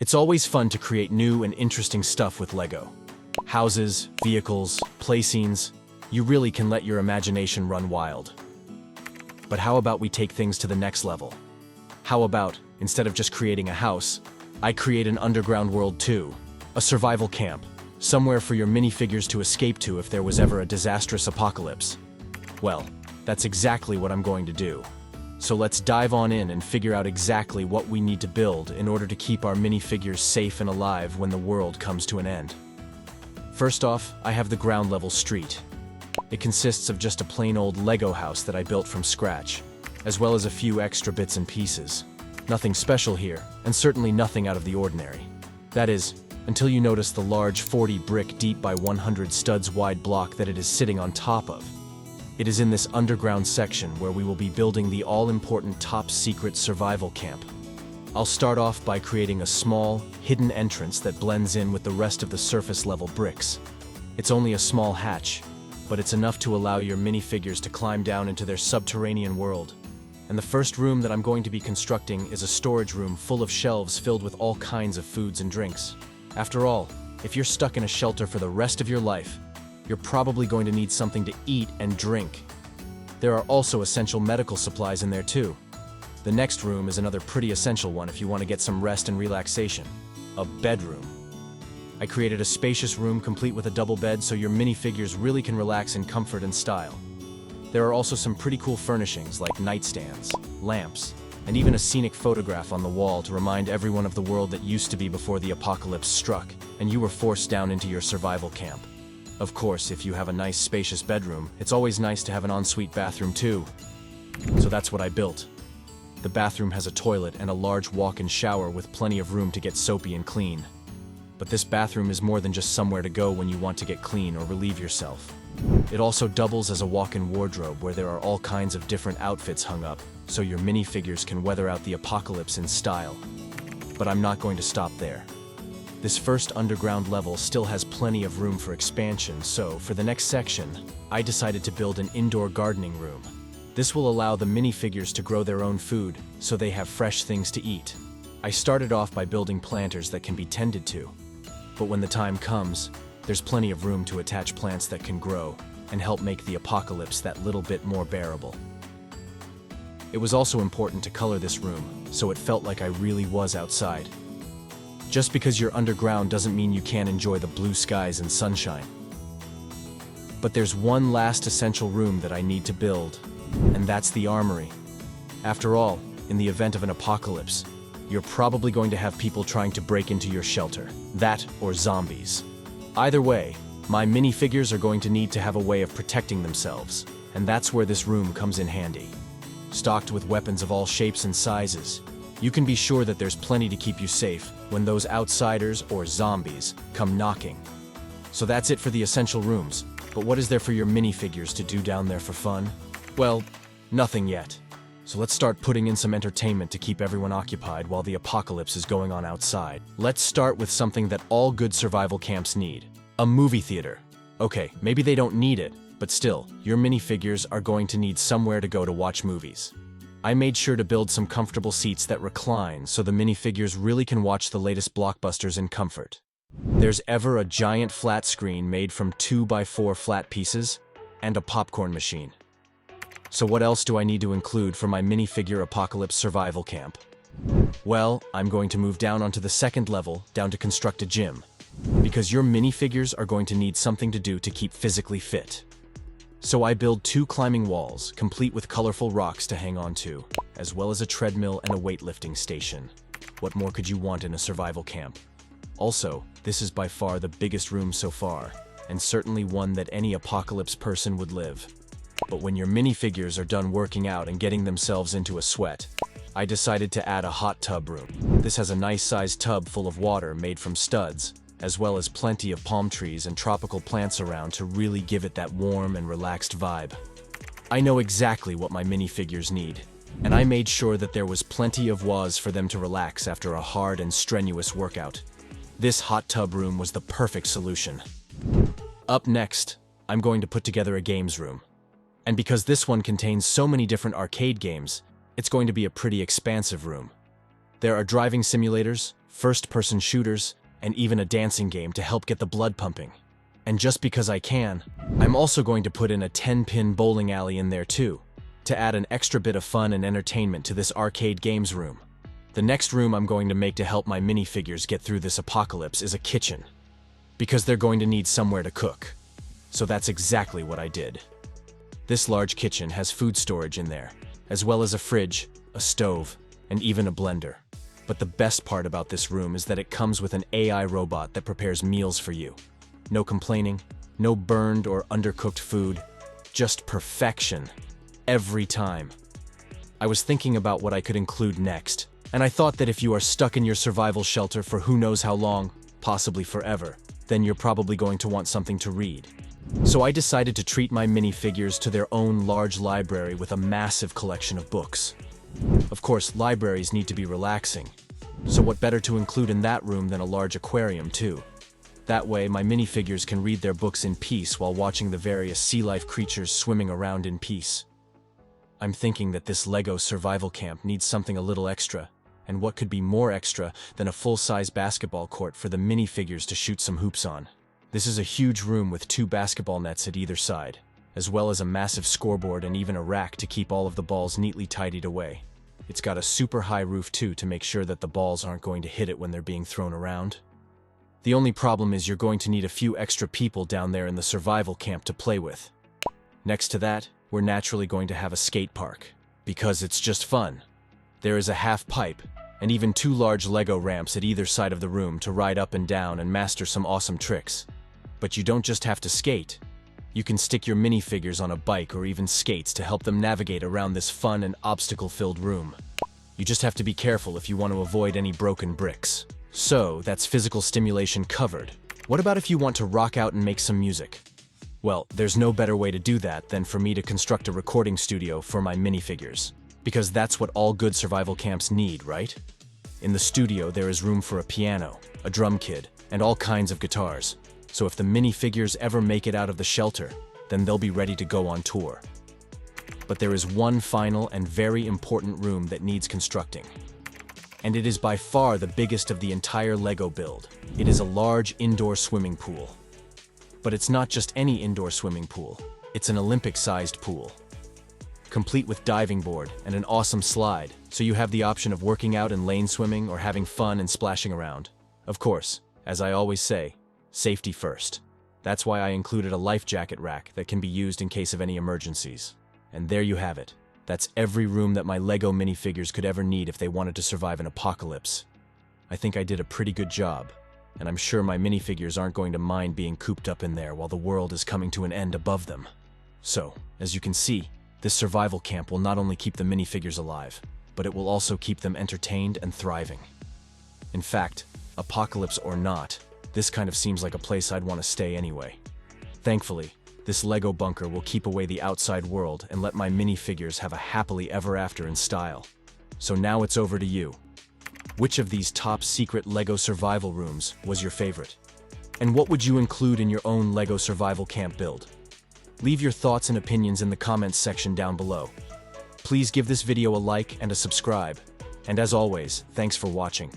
It's always fun to create new and interesting stuff with Lego. Houses, vehicles, play scenes, you really can let your imagination run wild. But how about we take things to the next level? How about, instead of just creating a house, I create an underground world too, a survival camp, somewhere for your minifigures to escape to if there was ever a disastrous apocalypse. Well, that's exactly what I'm going to do. So let's dive on in and figure out exactly what we need to build in order to keep our minifigures safe and alive when the world comes to an end. First off, I have the ground level street. It consists of just a plain old Lego house that I built from scratch, as well as a few extra bits and pieces. Nothing special here, and certainly nothing out of the ordinary. That is, until you notice the large 40 brick deep by 100 studs wide block that it is sitting on top of. It is in this underground section where we will be building the all-important top-secret survival camp. I'll start off by creating a small, hidden entrance that blends in with the rest of the surface-level bricks. It's only a small hatch, but it's enough to allow your minifigures to climb down into their subterranean world. And the first room that I'm going to be constructing is a storage room full of shelves filled with all kinds of foods and drinks. After all, if you're stuck in a shelter for the rest of your life, you're probably going to need something to eat and drink. There are also essential medical supplies in there too. The next room is another pretty essential one if you want to get some rest and relaxation. A bedroom. I created a spacious room complete with a double bed so your minifigures really can relax in comfort and style. There are also some pretty cool furnishings like nightstands, lamps, and even a scenic photograph on the wall to remind everyone of the world that used to be before the apocalypse struck and you were forced down into your survival camp. Of course, if you have a nice spacious bedroom, it's always nice to have an ensuite bathroom too. So that's what I built. The bathroom has a toilet and a large walk-in shower with plenty of room to get soapy and clean. But this bathroom is more than just somewhere to go when you want to get clean or relieve yourself. It also doubles as a walk-in wardrobe where there are all kinds of different outfits hung up, so your minifigures can weather out the apocalypse in style. But I'm not going to stop there. This first underground level still has plenty of room for expansion, so for the next section, I decided to build an indoor gardening room. This will allow the minifigures to grow their own food, so they have fresh things to eat. I started off by building planters that can be tended to. But when the time comes, there's plenty of room to attach plants that can grow and help make the apocalypse that little bit more bearable. It was also important to color this room, so it felt like I really was outside. Just because you're underground doesn't mean you can't enjoy the blue skies and sunshine. But there's one last essential room that I need to build, and that's the armory. After all, in the event of an apocalypse, you're probably going to have people trying to break into your shelter. That or zombies. Either way, my minifigures are going to need to have a way of protecting themselves, and that's where this room comes in handy. Stocked with weapons of all shapes and sizes, you can be sure that there's plenty to keep you safe when those outsiders or zombies come knocking. So that's it for the essential rooms, but what is there for your minifigures to do down there for fun? Well, nothing yet. So let's start putting in some entertainment to keep everyone occupied while the apocalypse is going on outside. Let's start with something that all good survival camps need. A movie theater. Okay, maybe they don't need it, but still, your minifigures are going to need somewhere to go to watch movies. I made sure to build some comfortable seats that recline so the minifigures really can watch the latest blockbusters in comfort. There's ever a giant flat screen made from 2x4 flat pieces and a popcorn machine. So what else do I need to include for my minifigure apocalypse survival camp? Well, I'm going to move down onto the second level, down to construct a gym. Because your minifigures are going to need something to do to keep physically fit. So I build 2 climbing walls, complete with colorful rocks to hang on to, as well as a treadmill and a weightlifting station. What more could you want in a survival camp? Also, this is by far the biggest room so far, and certainly one that any apocalypse person would live. But when your minifigures are done working out and getting themselves into a sweat, I decided to add a hot tub room. This has a nice-sized tub full of water made from studs, as well as plenty of palm trees and tropical plants around to really give it that warm and relaxed vibe. I know exactly what my minifigures need, and I made sure that there was plenty of was for them to relax after a hard and strenuous workout. This hot tub room was the perfect solution. Up next, I'm going to put together a games room. And because this one contains so many different arcade games, it's going to be a pretty expansive room. There are driving simulators, first-person shooters, and even a dancing game to help get the blood pumping. And just because I can, I'm also going to put in a 10-pin bowling alley in there too, to add an extra bit of fun and entertainment to this arcade games room. The next room I'm going to make to help my minifigures get through this apocalypse is a kitchen, because they're going to need somewhere to cook. So that's exactly what I did. This large kitchen has food storage in there, as well as a fridge, a stove, and even a blender. But the best part about this room is that it comes with an AI robot that prepares meals for you. No complaining, no burned or undercooked food, just perfection, every time. I was thinking about what I could include next, and I thought that if you are stuck in your survival shelter for who knows how long, possibly forever, then you're probably going to want something to read. So I decided to treat my minifigures to their own large library with a massive collection of books. Of course, libraries need to be relaxing, so what better to include in that room than a large aquarium too? That way, my minifigures can read their books in peace while watching the various sea life creatures swimming around in peace. I'm thinking that this LEGO survival camp needs something a little extra, and what could be more extra than a full-size basketball court for the minifigures to shoot some hoops on? This is a huge room with 2 basketball nets at either side, as well as a massive scoreboard and even a rack to keep all of the balls neatly tidied away. It's got a super high roof too to make sure that the balls aren't going to hit it when they're being thrown around. The only problem is you're going to need a few extra people down there in the survival camp to play with. Next to that, we're naturally going to have a skate park, because it's just fun. There is a half pipe, and even 2 large LEGO ramps at either side of the room to ride up and down and master some awesome tricks. But you don't just have to skate. You can stick your minifigures on a bike or even skates to help them navigate around this fun and obstacle-filled room. You just have to be careful if you want to avoid any broken bricks. So, that's physical stimulation covered. What about if you want to rock out and make some music? Well, there's no better way to do that than for me to construct a recording studio for my minifigures. Because that's what all good survival camps need, right? In the studio, there is room for a piano, a drum kit, and all kinds of guitars. So if the minifigures ever make it out of the shelter, then they'll be ready to go on tour. But there is one final and very important room that needs constructing. And it is by far the biggest of the entire LEGO build. It is a large indoor swimming pool. But it's not just any indoor swimming pool. It's an Olympic-sized pool, complete with diving board and an awesome slide, so you have the option of working out and lane swimming or having fun and splashing around. Of course, as I always say, safety first. That's why I included a life jacket rack that can be used in case of any emergencies. And there you have it. That's every room that my LEGO minifigures could ever need if they wanted to survive an apocalypse. I think I did a pretty good job, and I'm sure my minifigures aren't going to mind being cooped up in there while the world is coming to an end above them. So, as you can see, this survival camp will not only keep the minifigures alive, but it will also keep them entertained and thriving. In fact, apocalypse or not, this kind of seems like a place I'd want to stay anyway. Thankfully, this LEGO bunker will keep away the outside world and let my minifigures have a happily ever after in style. So now it's over to you. Which of these top secret LEGO survival rooms was your favorite? And what would you include in your own LEGO survival camp build? Leave your thoughts and opinions in the comments section down below. Please give this video a like and a subscribe. And as always, thanks for watching.